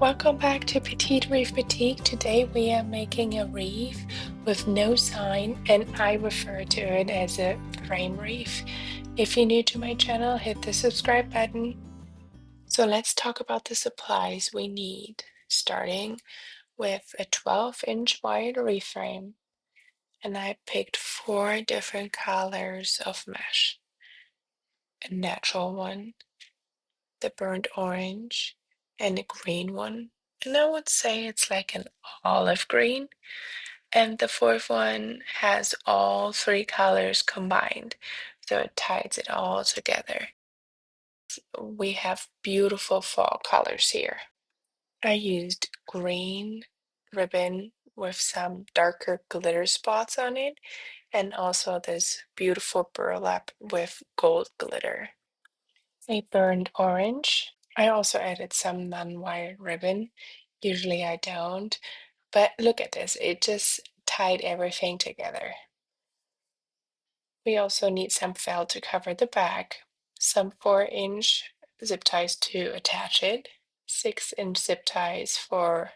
Welcome back to Petite Wreath Boutique. Today we are making a wreath with no sign, and I refer to it as a frame wreath. If you're new to my channel, hit the subscribe button. So let's talk about the supplies we need, starting with a 12-inch wide wreath frame. And I picked 4 different colors of mesh. A natural one, the burnt orange, and a green one. And I would say it's like an olive green. And the fourth one has all 3 colors combined, so it ties it all together. We have beautiful fall colors here. I used green ribbon with some darker glitter spots on it, and also this beautiful burlap with gold glitter. A burnt orange. I also added some non-wire ribbon. Usually I don't, but look at this. It just tied everything together. We also need some felt to cover the back, some 4-inch zip ties to attach it, 6-inch zip ties for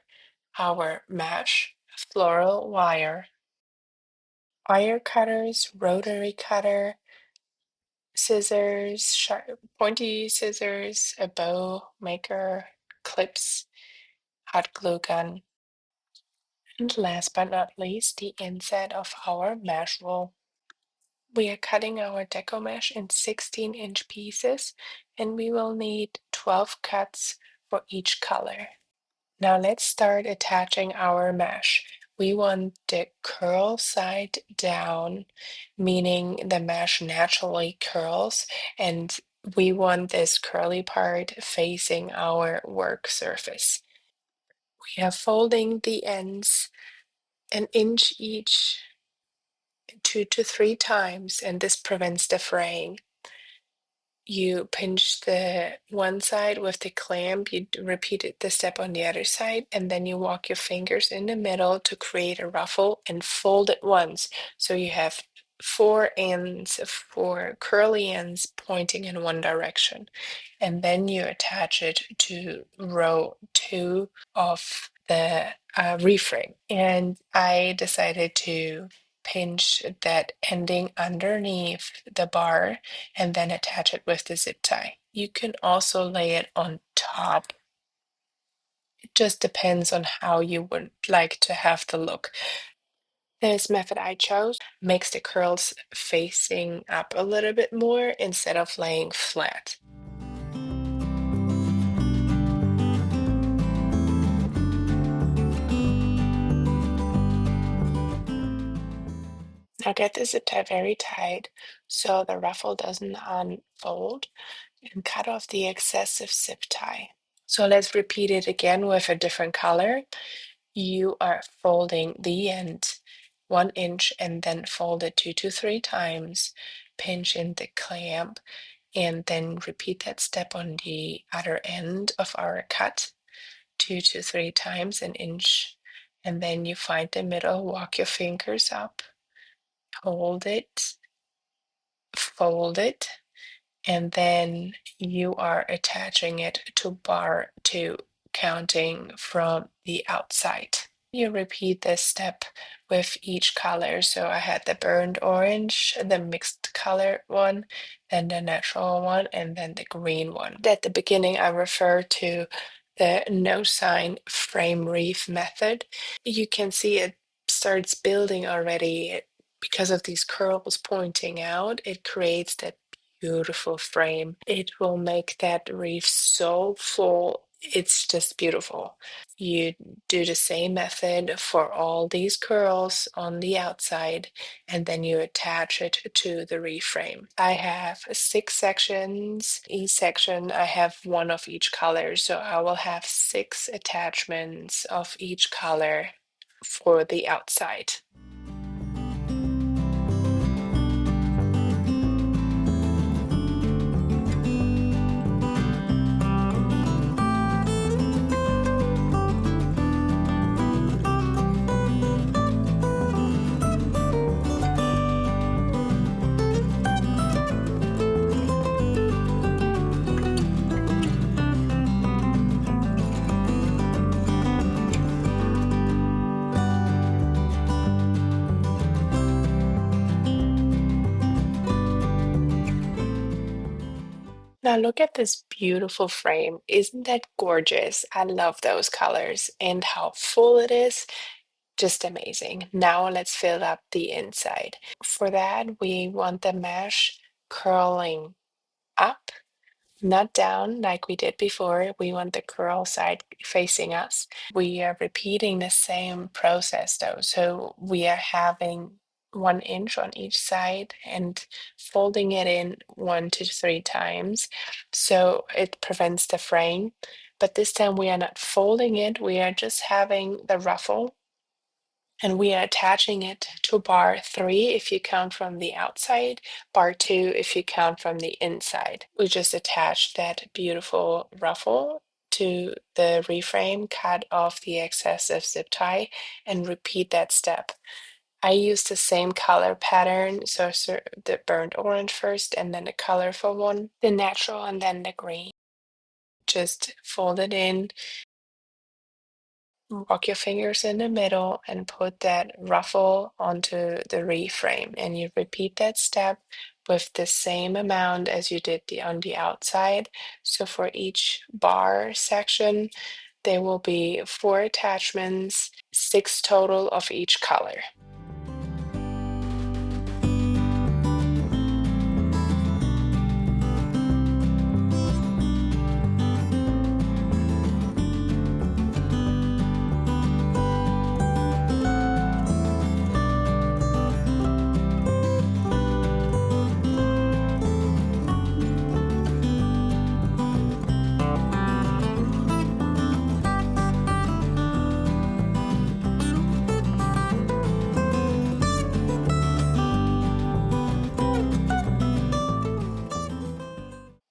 our mesh, floral wire cutters, rotary cutter, scissors, sharp, pointy scissors, a bow maker, clips, hot glue gun, and last but not least, the inside of our mesh roll. We are cutting our deco mesh in 16-inch pieces, and we will need 12 cuts for each color. Now let's start attaching our mesh. We want the curl side down, meaning the mesh naturally curls, and we want this curly part facing our work surface. We are folding the ends an inch each 2 to 3 times, and this prevents the fraying. You pinch the one side with the clamp, you repeat the step on the other side, and then you walk your fingers in the middle to create a ruffle and fold it once. So you have 4 ends, 4 curly ends pointing in one direction. And then you attach it to row 2 of the reframe. And I decided to pinch that ending underneath the bar and then attach it with the zip tie. You can also lay it on top. It just depends on how you would like to have the look. This method I chose makes the curls facing up a little bit more instead of laying flat. Now get the zip tie very tight so the ruffle doesn't unfold, and cut off the excessive zip tie. So let's repeat it again with a different color. You are folding the end 1 inch and then fold it 2 to 3 times, pinch in the clamp, and then repeat that step on the other end of our cut 2 to 3 times, an inch, and then you find the middle, walk your fingers up, hold it, fold it, and then you are attaching it to bar 2, counting from the outside. You repeat this step with each color. So I had the burnt orange, the mixed color one, then the natural one, and then the green one. At the beginning, I refer to the No Sign Frame Wreath method. You can see it starts building already because of these curls pointing out. It creates that beautiful frame. It will make that wreath so full. It's just beautiful. You do the same method for all these curls on the outside, and then you attach it to the wreath frame. I have 6 sections. Each section, I have one of each color, so I will have 6 attachments of each color for the outside. Now look at this beautiful frame. Isn't that gorgeous? I love those colors and how full it is. Just amazing. Now let's fill up the inside. For that, we want the mesh curling up, not down like we did before. We want the curl side facing us. We are repeating the same process though. So we are having 1 inch on each side and folding it in 1 to 3 times. So it prevents the fraying. But this time we are not folding it, we are just having the ruffle and we are attaching it to bar 3 if you count from the outside, bar 2 if you count from the inside. We just attach that beautiful ruffle to the reframe, cut off the excessive zip tie, and repeat that step. I use the same color pattern, so the burnt orange first, and then the colorful one, the natural, and then the green. Just fold it in, walk your fingers in the middle and put that ruffle onto the reframe. And you repeat that step with the same amount as you did on the outside. So for each bar section, there will be 4 attachments, 6 total of each color.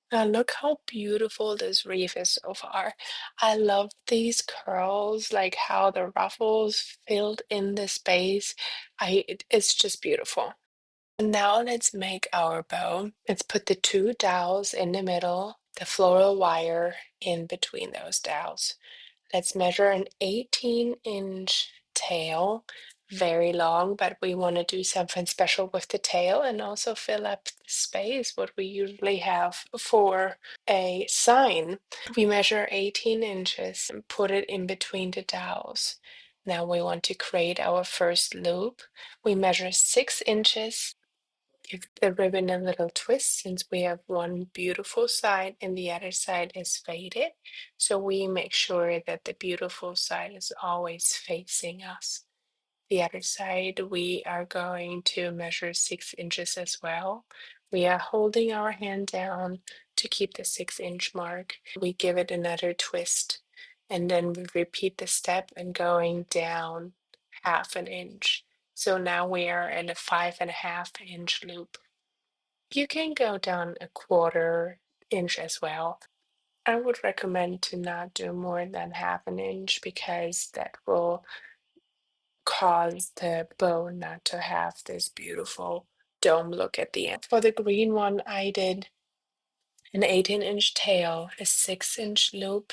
Now look how beautiful this wreath is so far. I love these curls, like how the ruffles filled in the space. It's just beautiful. Now let's make our bow. Let's put the 2 dowels in the middle, the floral wire in between those dowels. Let's measure an 18-inch tail, very long, but we want to do something special with the tail and also fill up the space, what we usually have for a sign. We measure 18 inches and put it in between the dowels. Now we want to create our first loop. We measure 6 inches. Give the ribbon a little twist since we have one beautiful side and the other side is faded. So we make sure that the beautiful side is always facing us. The other side, we are going to measure 6 inches as well. We are holding our hand down to keep the 6-inch mark. We give it another twist and then we repeat the step and going down 1/2 inch. So now we are in a 5.5-inch loop. You can go down 1/4 inch as well. I would recommend to not do more than 1/2 inch because that will cause the bow not to have this beautiful dome look at the end. For the green one, I did an 18-inch tail, a 6-inch loop,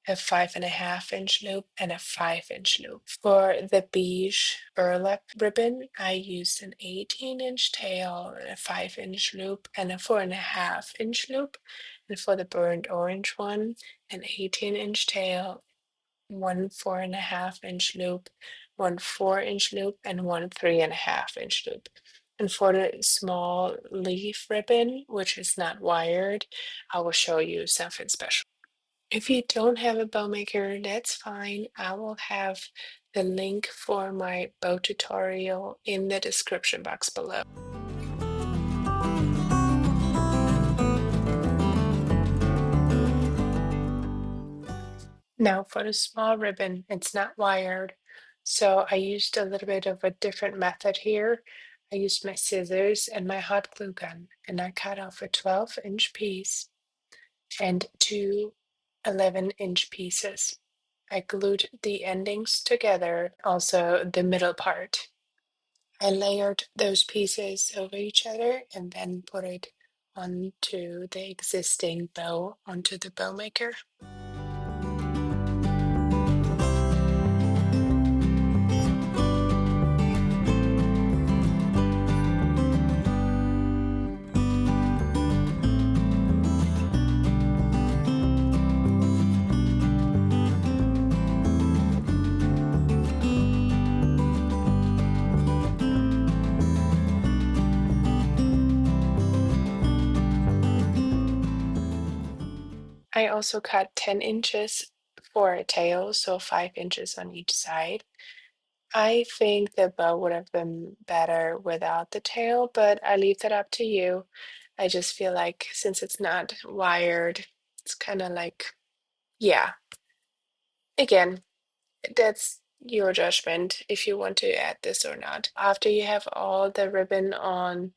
a 5.5-inch loop, and a 5-inch loop. For the beige burlap ribbon, I used an 18-inch tail, a 5-inch loop, and a 4.5-inch loop. And for the burnt orange one, an 18-inch tail, one 4.5-inch loop, one 4-inch loop, and one 3.5-inch loop. And for the small leaf ribbon, which is not wired, I will show you something special. If you don't have a bow maker, that's fine. I will have the link for my bow tutorial in the description box below. Now for the small ribbon, it's not wired, so I used a little bit of a different method here. I used my scissors and my hot glue gun, and I cut off a 12-inch piece and 2 11-inch pieces. I glued the endings together, also the middle part. I layered those pieces over each other and then put it onto the existing bow, onto the bow maker. I also cut 10 inches for a tail, so 5 inches on each side. I think the bow would have been better without the tail, but I leave that up to you. I just feel like since it's not wired, it's kind of like, yeah, again, that's your judgment if you want to add this or not. After you have all the ribbon on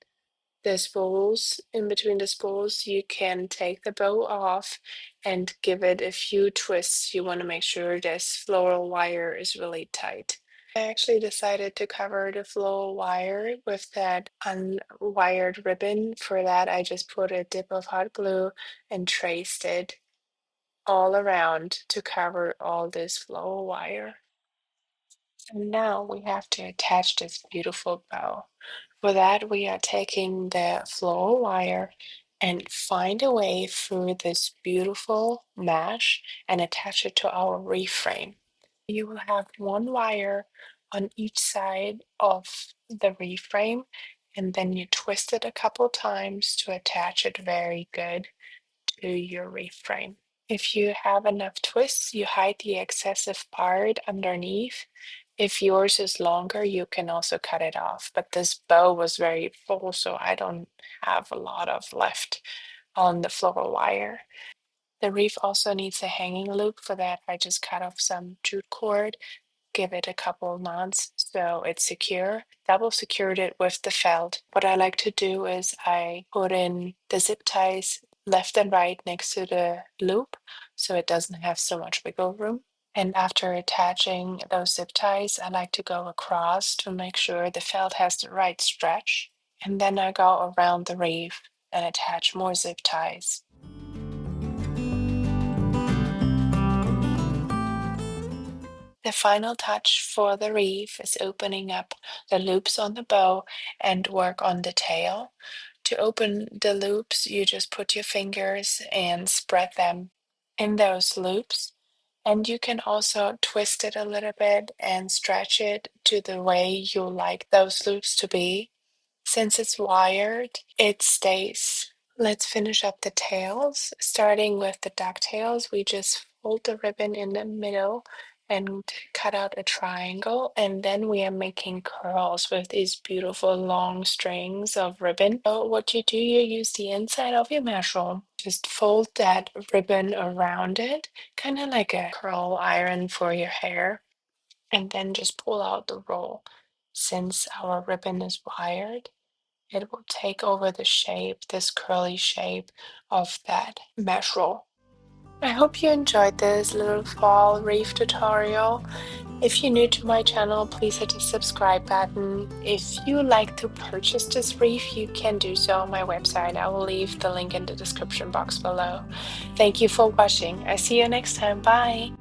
the spools, in between the spools, you can take the bow off and give it a few twists. You want to make sure this floral wire is really tight. I actually decided to cover the floral wire with that unwired ribbon. For that, I just put a dip of hot glue and traced it all around to cover all this floral wire. And now we have to attach this beautiful bow. For that, we are taking the floral wire and find a way through this beautiful mesh and attach it to our wreath frame. You will have one wire on each side of the wreath frame, and then you twist it a couple times to attach it very good to your wreath frame. If you have enough twists, you hide the excessive part underneath. If yours is longer, you can also cut it off. But this bow was very full, so I don't have a lot of left on the floral wire. The wreath also needs a hanging loop. For that, I just cut off some jute cord, give it a couple knots so it's secure. Double secured it with the felt. What I like to do is I put in the zip ties left and right next to the loop so it doesn't have so much wiggle room. And after attaching those zip ties, I like to go across to make sure the felt has the right stretch. And then I go around the wreath and attach more zip ties. The final touch for the wreath is opening up the loops on the bow and work on the tail. To open the loops, you just put your fingers and spread them in those loops. And you can also twist it a little bit and stretch it to the way you like those loops to be. Since it's wired, it stays. Let's finish up the tails. Starting with the ducktails, we just fold the ribbon in the middle and cut out a triangle, and then we are making curls with these beautiful long strings of ribbon. So what you do, you use the inside of your mesh roll. Just fold that ribbon around it, kind of like a curl iron for your hair, and then just pull out the roll. Since our ribbon is wired, it will take over the shape, this curly shape of that mesh roll. I hope you enjoyed this little fall wreath tutorial. If you're new to my channel, please hit the subscribe button. If you like to purchase this wreath, you can do so on my website. I will leave the link in the description box below. Thank you for watching. I see you next time. Bye!